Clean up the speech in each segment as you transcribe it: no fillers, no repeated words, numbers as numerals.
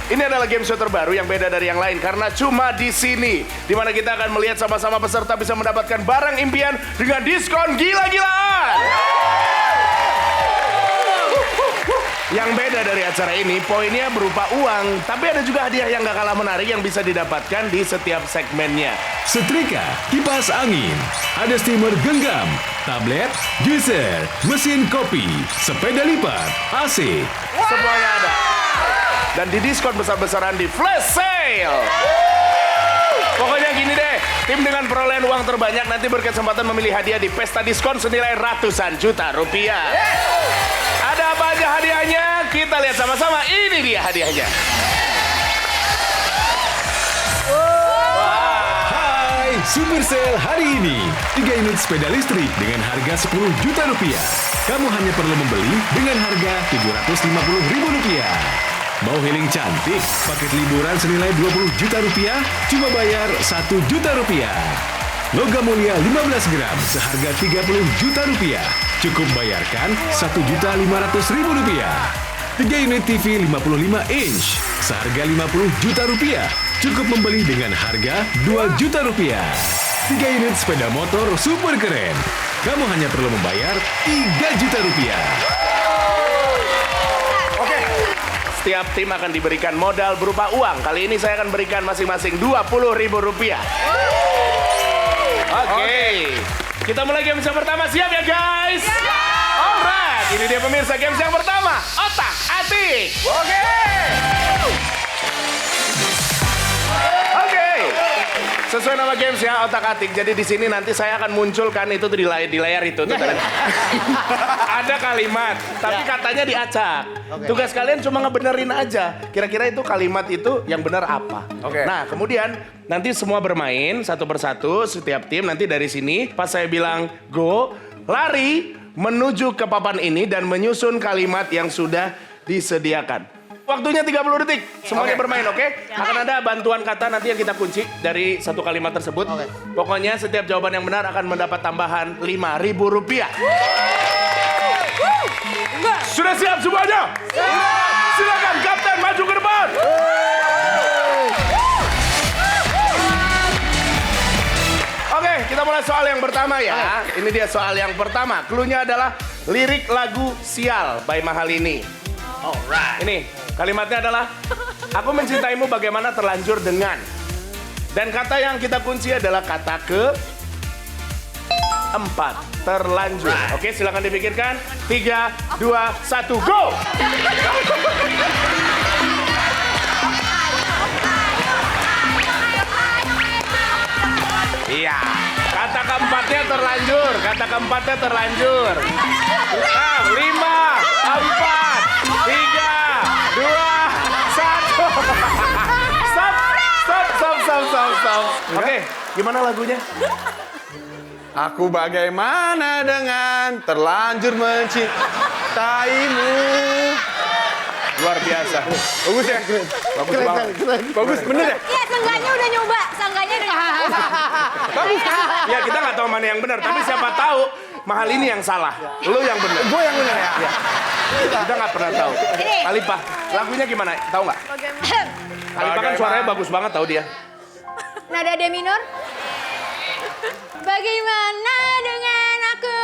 Ini adalah game show terbaru yang beda dari yang lain karena cuma di sini, di mana kita akan melihat sama-sama peserta bisa mendapatkan barang impian dengan diskon gila-gilaan. Yang beda dari acara ini, poinnya berupa uang, tapi ada juga hadiah yang gak kalah menarik yang bisa didapatkan di setiap segmennya. Setrika, kipas angin, ada steamer genggam, tablet, juicer, mesin kopi, sepeda lipat, AC. Semuanya ada. Dan di diskon besar-besaran di flash sale. Pokoknya gini deh, tim dengan perolehan uang terbanyak nanti berkesempatan memilih hadiah di pesta diskon senilai ratusan juta rupiah. Ada apa aja hadiahnya? Kita lihat sama-sama. Ini dia hadiahnya. Hai, super sale hari ini. 3 unit sepeda listrik dengan harga 10 juta rupiah. Kamu hanya perlu membeli dengan harga 750 ribu rupiah. Mau healing cantik, paket liburan senilai 20 juta rupiah, cuma bayar 1 juta rupiah. Logam mulia 15 gram seharga 30 juta rupiah. Cukup bayarkan 1.500.000 rupiah. 3 unit TV 55 inch seharga 50 juta rupiah. Cukup membeli dengan harga 2 juta rupiah. 3 unit sepeda motor super keren. Kamu hanya perlu membayar 3 juta rupiah. Oke. Setiap tim akan diberikan modal berupa uang. Kali ini saya akan berikan masing-masing 20 ribu rupiah. Oke. Kita mulai game yang pertama. Siap ya guys? Alright. Ini dia pemirsa game yang pertama. Otak atik. Oke. Sesuai nama games ya, otak atik. Jadi di sini nanti saya akan munculkan itu tuh di layar itu tuh. Ada kalimat, tapi katanya diacak. Tugas kalian cuma ngebenerin aja. Kira-kira itu kalimat itu yang benar apa? Nah, kemudian nanti semua bermain satu persatu setiap tim. Nanti dari sini pas saya bilang go, lari menuju ke papan ini dan menyusun kalimat yang sudah disediakan. Waktunya 30 detik. Semuanya bermain, oke? Akan ada bantuan kata nanti yang kita kunci dari satu kalimat tersebut. Pokoknya setiap jawaban yang benar akan mendapat tambahan 5.000 rupiah. Sudah siap semuanya? Silakan Kapten maju ke depan. Oke, kita mulai soal yang pertama ya. Ini dia soal yang pertama. Cluenya adalah lirik lagu Sial by Mahalini. Alright. Ini kalimatnya adalah aku mencintaimu bagaimana terlanjur dengan. Dan kata yang kita kunci adalah kata ke-4, terlanjur. Oke, silakan dipikirkan. 3, 2, 1, go! Iya, kata keempatnya terlanjur. Kata keempatnya terlanjur. 5, 4, 3, 2, 1. Stop. Oke, gimana lagunya? Aku bagaimana dengan terlanjur mencintaimu. Luar biasa. Bagus ya? Bagus banget. Bagus, bener ya? Iya, seenggaknya udah nyoba. Bagus kan? Ya, kita nggak tahu mana yang benar, tapi siapa tahu Mahal ini yang salah. Lu yang benar. Gue yang bener ya? Kita nggak pernah tahu. Alipah, lagunya gimana? Tahu nggak? Alipah kan suaranya bagus banget tahu dia. Nada D minor. Bagaimana dengan aku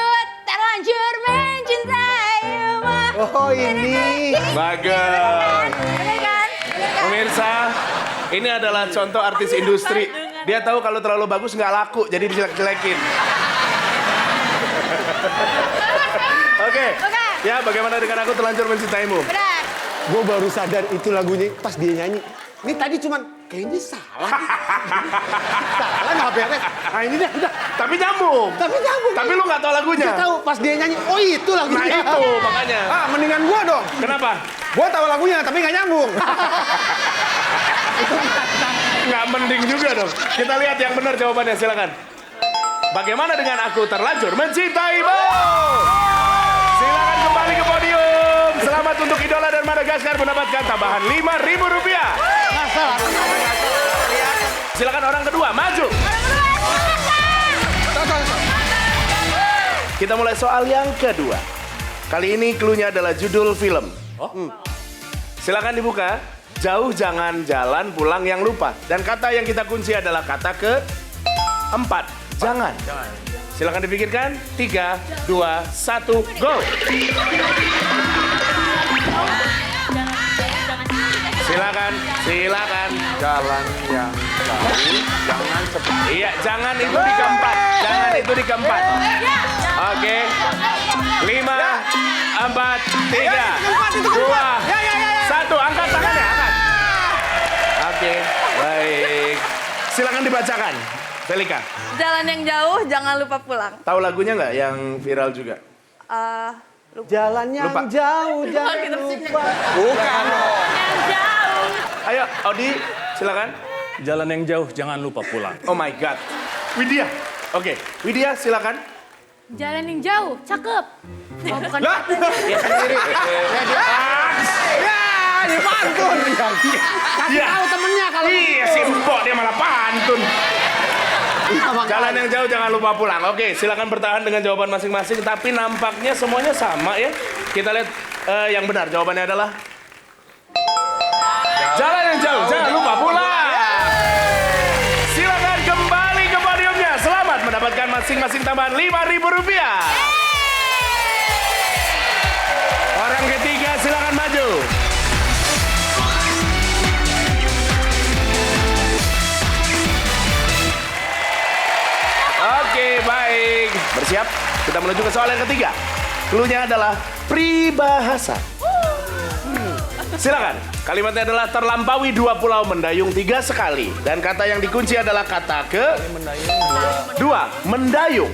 terlanjur mencintaimu? Oh, ini. Bagus. Bener kan? Pemirsa, ini adalah contoh artis industri. Dia tahu kalau terlalu bagus nggak laku, jadi dijelek-jelekin. Oke. Ya, bagaimana dengan aku terlanjur mencintaimu? Benar. Gue baru sadar itu lagunya pas dia nyanyi. Ini tadi cuman kayaknya salah. Salah nggak beres. Nah ini deh, udah. Tapi nyambung. Tapi lu nggak tahu lagunya. Dia tahu pas dia nyanyi. Oh itu lagunya. Nah itu makanya. Ah mendingan gua dong. Kenapa? Gua tahu lagunya tapi nggak nyambung. Nggak mending juga dong. Kita lihat yang benar jawabannya, silakan. Bagaimana dengan aku terlanjur mencintaimu? Silakan kembali ke podium. Selamat untuk Idola dan Madagaskar mendapatkan tambahan 5.000 rupiah. Silakan orang kedua, maju. Kita mulai soal yang kedua. Kali ini cluenya adalah judul film. Silakan dibuka. jauh jangan jalan pulang yang lupa. Dan kata yang kita kunci adalah kata keempat, jangan. Silakan dipikirkan. 3, 2, 1, go. Silakan. Jalan yang jauh, jangan cepat. Iya, jangan itu di keempat. Jangan itu di keempat. Oke. 5, 4, 3, 2, 1. Angkat tangannya, angkat. Oke, baik. Silakan dibacakan, Velika. Jalan yang jauh, jangan lupa pulang. Tahu lagunya nggak yang viral juga? Jalan yang Lupa. jauh, jangan lupa. Bukan. Yang jauh. Ayo, Audi, silakan. Jalan yang jauh, jangan lupa pulang. Oh my God. Widya. Oke, Widya silakan. Jalan yang jauh, cakep. Oh, bukan. Dia sendiri. Ya, pantun. Kasih Iya. tahu temennya kalau Iya, si Empok dia malah pantun. Makanya. Jalan yang jauh jangan lupa pulang. Oke, silakan bertahan dengan jawaban masing-masing. Tapi nampaknya semuanya sama ya. Kita lihat yang benar. Jawabannya adalah jalan yang jauh jangan lupa pulang. Silakan kembali ke podiumnya. Selamat mendapatkan masing-masing tambahan Rp5.000. Orang ketiga silakan maju. Oke, baik. Bersiap? Kita menuju ke soal yang ketiga. Cluenya adalah peribahasa. Silakan. Kalimatnya adalah terlampaui 2 pulau mendayung 3 sekali. Dan kata yang dikunci adalah kata ke-2, mendayung.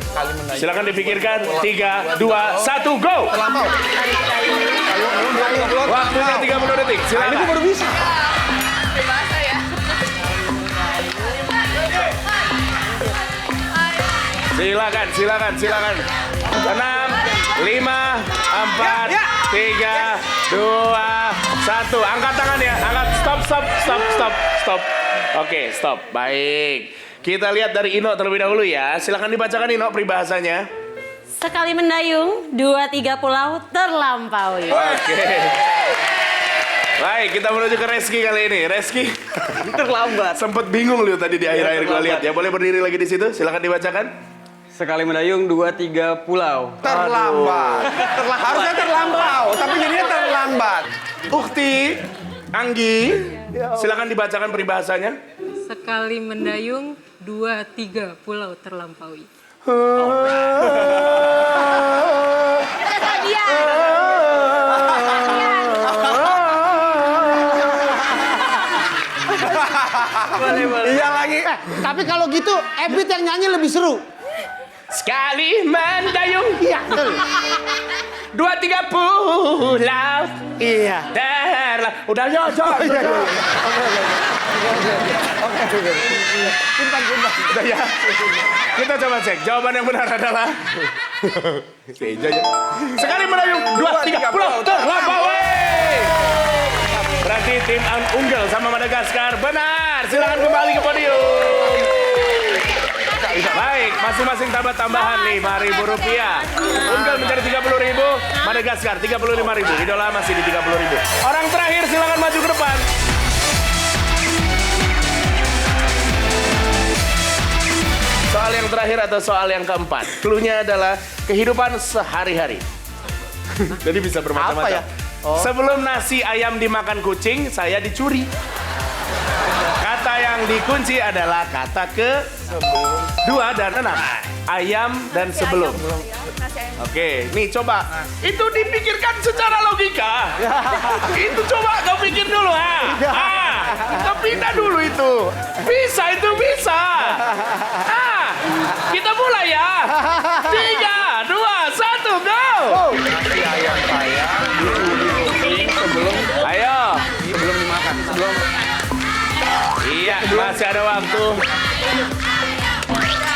Silakan dipikirkan. 3, 2, 1, go. Waktunya 30 detik. Ini Silakan. gue baru bisa. Bahasa ya. Silakan. 6, 5, 4, 3, 2, 1. Angkat tangan ya. Angkat. Stop. Oke, stop. Baik. Kita lihat dari Ino terlebih dahulu ya. Silakan dibacakan Ino peribahasanya. Sekali mendayung, 2-3 pulau terlampaui. Oke. Baik, kita menuju ke Reski kali ini. Reski. Terlambat. Sempet bingung lu tadi di akhir-akhir gua lihat ya. Boleh berdiri lagi di situ? Silakan dibacakan. Sekali mendayung 2-3 pulau. Terlambat. Harusnya terlampau, tapi jadinya terlambat. Ukti, Anggi, silakan dibacakan peribahasanya. Sekali mendayung, 2-3 pulau terlampaui. Iya lagi. Tapi kalau gitu, Ebit yang nyanyi lebih seru. Sekali mendayung, Iya. 2-3 pulau. Iya. Udah, yo. Udah ya. Kita coba cek. Jawaban yang benar adalah sekali mendayung 2-3 pulau terlampaui. Berarti tim unggul sama Madagaskar benar. Silakan kembali ke podium. Baik, masing-masing tambah tambahan Rp5.000. Unggul menjadi Rp30.000, Madagaskar Rp35.000. Idola masih di Rp30.000. Orang terakhir silakan maju ke depan. Soal yang terakhir atau soal yang keempat. Cluenya adalah kehidupan sehari-hari. Jadi bisa bermacam-macam. Apa ya? Sebelum nasi ayam dimakan kucing, saya dicuri. Kata yang dikunci adalah kata ke-2 dan 6. Ayam dan sebelum. Oke, nih coba. Itu dipikirkan secara logika. Itu coba kau pikir dulu, kau pindah dulu itu. Bisa, itu bisa. Kita mulai ya. 3, 2, 1, go. Nasi ayam saya sebelum Ayo. dimakan. Iya, masih ada waktu.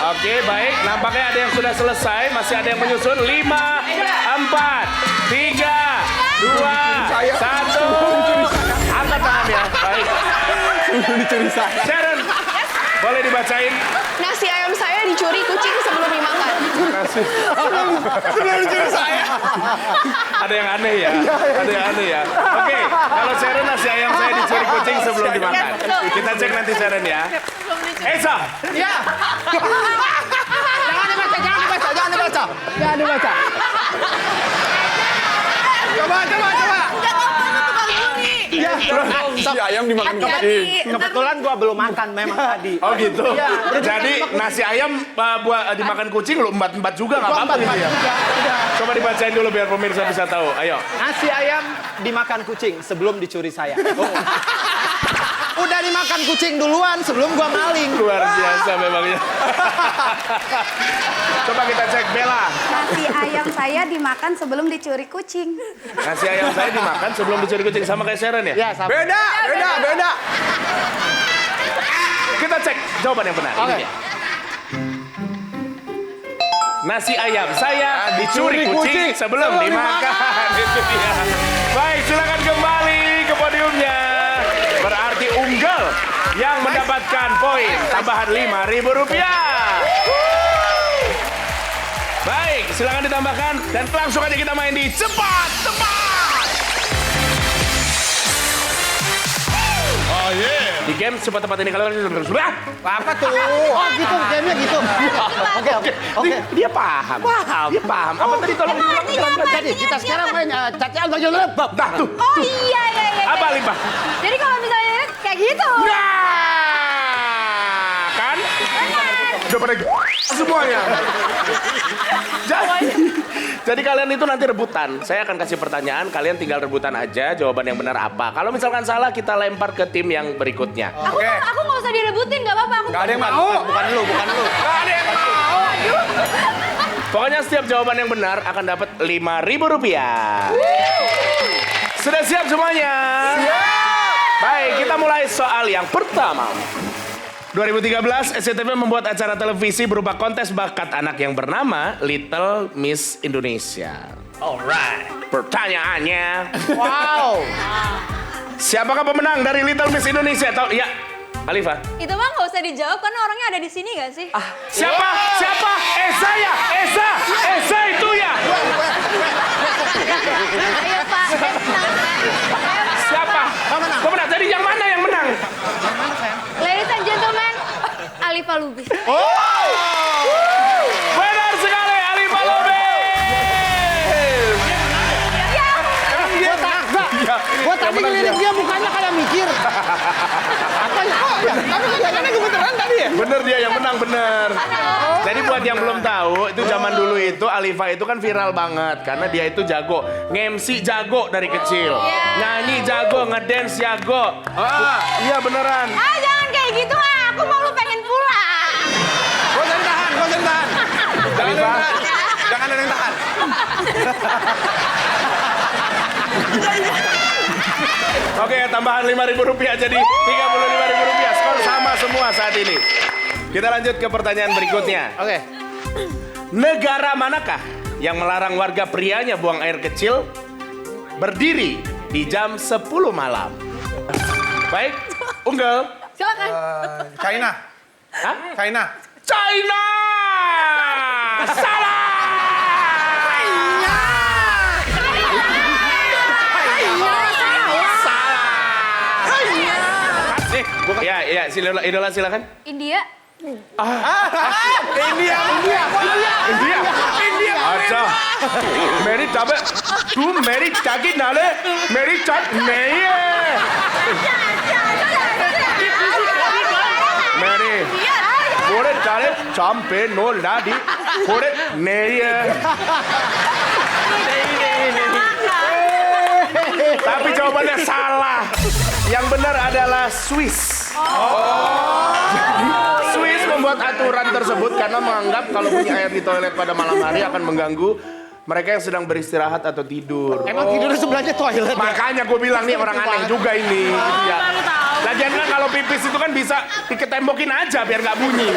Oke, baik. Nampaknya ada yang sudah selesai. Masih ada yang menyusun. 5, 4, 3, 2, 1. Angkat tangan ya. Baik. Dicuri saya. Sharon, boleh dibacain? Nasi ayam saya dicuri kucing sebelum dimakan. Sebelum dicuri saya. Ada yang aneh ya? Ada yang aneh ya? Oke, kalau Sharon nasi ayam saya dicuri kucing sebelum dimakan. Kita cek nanti Sharon ya. Esa! Ya. Jangan dibaca, jangan dibaca, jangan dibaca. Jangan dibaca. Coba. Iya. Si ayam dimakan Hati-hati. Kebetulan gua belum makan memang tadi. Oh gitu? Jadi nasi ayam buat dimakan kucing lu embat-embat juga nggak apa-apa gitu ya? Coba dibacain dulu biar pemirsa bisa tahu. Ayo. Nasi ayam dimakan kucing sebelum dicuri saya. Udah dimakan kucing duluan sebelum gua maling. Luar biasa memangnya. Coba kita cek Bella. Nasi ayam saya dimakan sebelum dicuri kucing. Nasi ayam saya dimakan sebelum dicuri kucing sama kayak Sharon ya? Ya, sama. Beda. Kita cek jawaban yang benar. Ini Oke. dia. Nasi ayam saya dicuri kucing sebelum dimakan. Itu dia. Baik, silakan kembali ke podiumnya. Berarti Unggal yang mendapatkan poin tambahan Rp5.000. Baik, silakan ditambahkan dan langsung aja kita main di cepat. Oh yeah. Di game cepat-cepat ini kalian sudah. Apa tuh? Oh gitu, gamenya gitu. Oke. Dia paham. Dia paham. Apa tadi tolong ulang pelan-pelan. Jadi kita sekarang main cacian baju lebab. Dah tuh. Oh iya. Apa Limbah? Jadi kalau misalnya kayak gitu. Nah, kan? Udah pada semuanya. Jadi kalian itu nanti rebutan. Saya akan kasih pertanyaan, kalian tinggal rebutan aja jawaban yang benar apa. Kalau misalkan salah, kita lempar ke tim yang berikutnya. Aku nggak usah direbutin, nggak apa-apa. Gak ada yang mau. Bukan lu. Nggak ada yang mau. Pokoknya setiap jawaban yang benar akan dapat Rp5.000. Sudah siap semuanya? Siap. Baik, kita mulai soal yang pertama. 2013, SCTV membuat acara televisi berupa kontes bakat anak yang bernama Little Miss Indonesia. Alright. Pertanyaannya, Wow. siapakah pemenang dari Little Miss Indonesia? Tahu? Ya, Alifa. Itu mah nggak usah dijawab karena orangnya ada di sini nggak sih? Siapa? Esa ya? Esa itu ya? Ayo Pak. Siapa? Pemenang. Jadi yang mana yang menang? Ladies and gentlemen, Alifa Lubis. Benar sekali, Alifa Lubis. Gua tadi ngelirik dia mukanya kayak mikir. Katanya, tapi kelihatannya kebetulan tadi ya? Bener dia yang menang, bener. Jadi buat yang belum tahu, itu zaman dulu itu Alifa itu kan viral banget. Karena dia itu jago, nge-MC jago dari kecil. Nyanyi jago, ngedance jago. Iya beneran. Jangan kayak gitu aku malu pengen pulang. Gua tahan. Alifa, Jangan ada yang tahan. oke tambahan Rp5.000 jadi Rp35.000. Skor sama semua saat ini. Kita lanjut ke pertanyaan berikutnya. Oke. Negara manakah yang melarang warga prianya buang air kecil berdiri di jam 10 malam? Baik, Unggal. Silakan. China. Hah? China. China! Salah! Ya, idola silakan. India. India. अच्छा मेरी चाबे तू मेरी चाकी नाले मेरी चाट नहीं है मेरी थोड़े चाले चाम पे नो लाडी थोड़े नहीं है tapi jawabannya salah. Yang benar adalah Swiss. Swiss membuat aturan tersebut karena menganggap kalau punya air di toilet pada malam hari akan mengganggu mereka yang sedang beristirahat atau tidur. Emang tidur sebelahnya toilet. Makanya gue bilang nih orang aneh juga ini. Ya. Lagian kan kalau pipis itu kan bisa diketembokin aja biar nggak bunyi.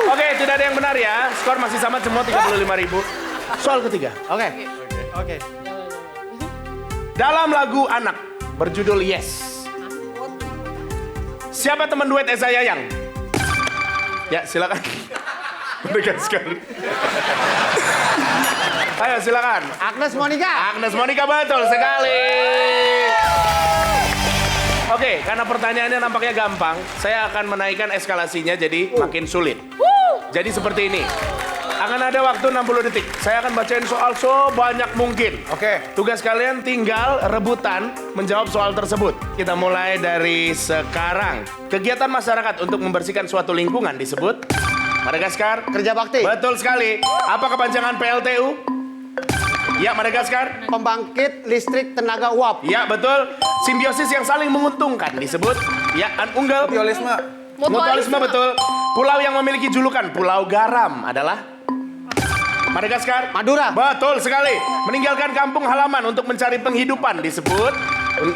Oke, tidak ada yang benar ya. Skor masih sama semua 35.000. Soal ketiga. Oke. Dalam lagu anak berjudul Yes. Siapa teman duet Esa Yayang? Ya, silakan. Madagaskar. Ayo silakan. Agnes Monica. Agnes Monica betul sekali. Oke, karena pertanyaannya nampaknya gampang, saya akan menaikkan eskalasinya jadi makin sulit. Jadi seperti ini. Akan ada waktu 60 detik. Saya akan bacain soal sebanyak mungkin. Oke. Tugas kalian tinggal rebutan menjawab soal tersebut. Kita mulai dari sekarang. Kegiatan masyarakat untuk membersihkan suatu lingkungan disebut Madagaskar. Kerja bakti. Betul sekali. Apa kepanjangan PLTU? Ya, Madagaskar. Pembangkit listrik tenaga uap. Ya, betul. Simbiosis yang saling menguntungkan disebut. Ya, Unggal. Mutualisme. Mutualisme betul. Pulau yang memiliki julukan Pulau Garam adalah Madagaskar. Madura. Betul sekali. Meninggalkan kampung halaman untuk mencari penghidupan disebut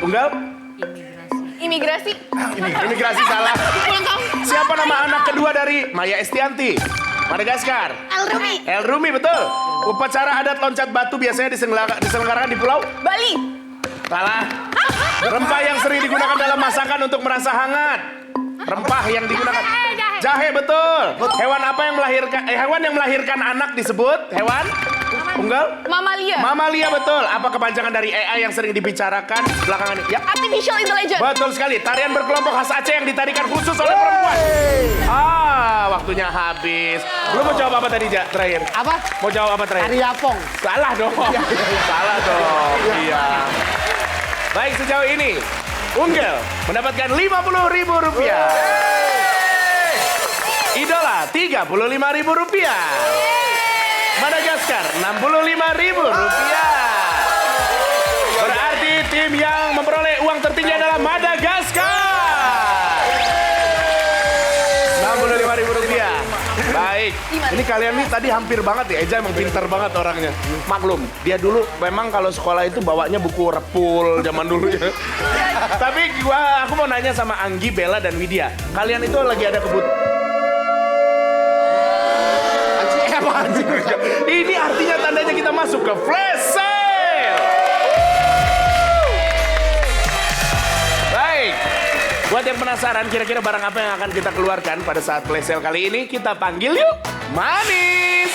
Unggal. Imigrasi. Imigrasi salah. Siapa nama anak kedua dari Maya Estianti? Madagaskar. Elrumi. Elrumi betul. Upacara adat loncat batu biasanya diselenggarakan di pulau Bali. salah. Rempah yang sering digunakan dalam masakan untuk merasa hangat. Rempah yang digunakan jahe betul. Hewan apa yang melahirkan anak disebut hewan Unggal? Mamalia. Mamalia betul. Apa kepanjangan dari AI yang sering dibicarakan belakangan ini? Ya. Artificial intelligence. Betul sekali. Tarian berkelompok khas Aceh yang ditarikan khusus oleh perempuan. Waktunya habis. Lu mau jawab apa tadi, Ja? Terakhir. Apa? Mau jawab apa terakhir? Tari Yapong. Salah dong. Salah dong. Iya. Baik, sejauh ini Unggal mendapatkan Rp50.000. Idola Rp35.000. Madagaskar Rp65.000. Berarti tim yang memperoleh uang tertinggi adalah Madagaskar. Rp65.000. Baik. Ini kalian nih tadi hampir banget ya. Eja emang pintar banget orangnya. Maklum, dia dulu memang kalau sekolah itu bawanya buku repul zaman dulu ya. Tapi aku mau nanya sama Anggi, Bella, dan Widya. Kalian itu lagi ada Ini artinya tandanya kita masuk ke flash sale. Baik. Buat yang penasaran kira-kira barang apa yang akan kita keluarkan pada saat flash sale kali ini, kita panggil yuk Manis.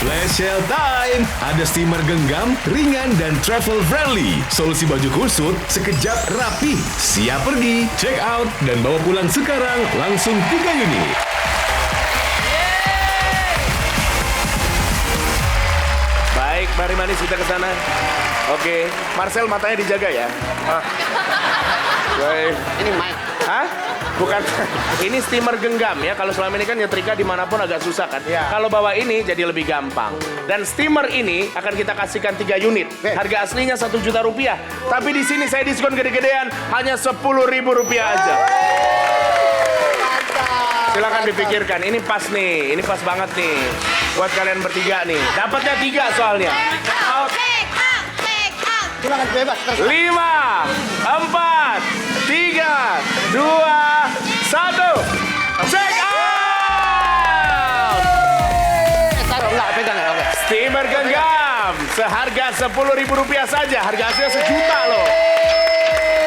Flash sale time! Ada steamer genggam, ringan, dan travel friendly. Solusi baju kusut sekejap rapi. Siap pergi, check out, dan bawa pulang sekarang langsung 3 unit. Baik, mari Manis kita ke sana. Oke, Marcel matanya dijaga ya. Baik. Ini Mike. Hah? Bukan. Ini steamer genggam ya. Kalau selama ini kan nyetrika dimanapun agak susah kan. Kalau bawa ini jadi lebih gampang. Dan steamer ini akan kita kasihkan 3 unit. Harga aslinya Rp1 juta. Tapi di sini saya diskon gede-gedean hanya Rp10.000 aja. Silakan dipikirkan. Ini pas nih. Ini pas banget nih. Buat kalian bertiga nih. Dapatnya 3 soalnya. Silakan bebas. 5, 4, 3, 2, 1. Check out! Taruh, enggak, pegang ya, oke. Steamer genggam seharga Rp10.000 saja. Harga aslinya Rp1 juta loh.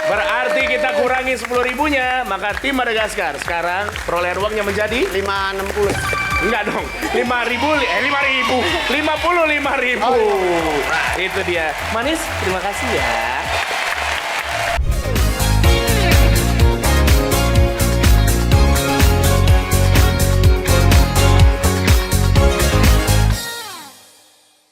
Berarti kita kurangi 10.000-nya, maka tim Madagaskar sekarang perolehan uangnya menjadi 560. enggak dong, 5.000, 50.000. Itu dia. Manis, terima kasih ya.